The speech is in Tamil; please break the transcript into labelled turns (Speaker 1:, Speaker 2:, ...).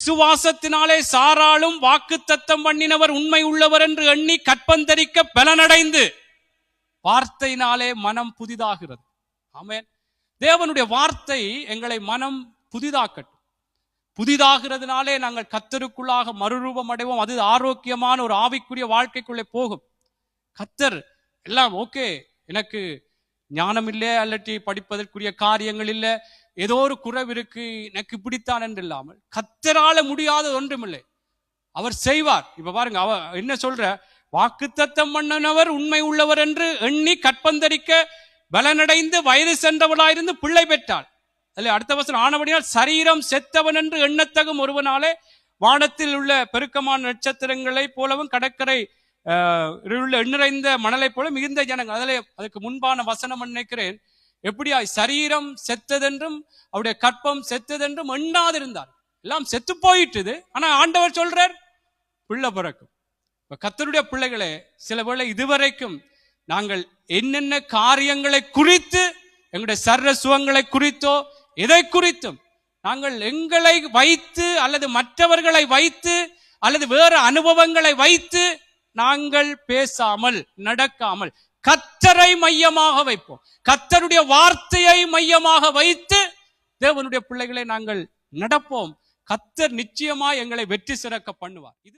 Speaker 1: விசுவாசத்தினாலே சாராளும் வாக்குத்தத்தம் பண்ணினவர் உண்மை உள்ளவர் என்று எண்ணி கற்பந்தரிக்க பலனடைந்து வார்த்தையினாலே மனம் புதிதாகிறது. ஆமென். தேவனுடைய வார்த்தை எங்களை மனம் புதிதாக்கட்டும். புதிதாகிறதுனாலே நாங்கள் கர்த்தருக்குள்ளாக மறுரூபம் அடைவோம். அது ஆரோக்கியமான ஒரு ஆவிக்குரிய வாழ்க்கைக்குள்ளே போகும். கர்த்தர் எல்லாம் ஓகே, எனக்கு ஞானம் இல்லை, அல்லட்டி படிப்பதற்குரிய காரியங்கள் இல்லை, ஏதோ ஒரு குறைவு இருக்கு, எனக்கு இப்படித்தான் என்று இல்லாமல் கர்த்தரால முடியாத ஒன்றுமில்லை, அவர் செய்வார். இப்ப பாருங்க, அவர் என்ன சொல்ற, வாக்குத்தத்தம் பண்ணினவர் உண்மை உள்ளவர் என்று எண்ணி கற்பந்தரிக்க பலனடைந்து வயது சென்றவளாயிருந்து பிள்ளை பெற்றாள். அல்ல அடுத்த வசனம், ஆனபடியால் சரீரம் செத்தவன் என்று எண்ணத்தகும் ஒருவனாலே வானத்தில் உள்ள பெருக்கமான நட்சத்திரங்களை போலவும் கடற்கரை எண்ணிறைந்த மணலை போல மிகுந்த ஜனங்கள். அதுக்கு முன்பான வசனம் நினைக்கிறேன், எப்படியா சரீரம் செத்ததென்றும் அவருடைய கற்பம் செத்ததென்றும் எண்ணாதிருந்தார். எல்லாம் செத்து போயிட்டுது, ஆனா ஆண்டவர் சொல்றார் பிள்ளை பிறக்கும். கர்த்தருடைய பிள்ளைகளே, சில வேளை இதுவரைக்கும் நாங்கள் என்னென்ன காரியங்களை குறித்து, எங்களுடைய சர்ர சுகங்களை குறித்தோ எதை குறித்தும் நாங்கள் எங்களை வைத்து அல்லது மற்றவர்களை வைத்து அல்லது வேறு அனுபவங்களை வைத்து நாங்கள் பேசாமல் நடக்காமல் கர்த்தரை மையமாக வைப்போம். கர்த்தருடைய வார்த்தையை மையமாக வைத்து தேவனுடைய பிள்ளைகளை நாங்கள் நடப்போம். கர்த்தர் நிச்சயமா எங்களை வெற்றி சிறக்க பண்ணுவார். இது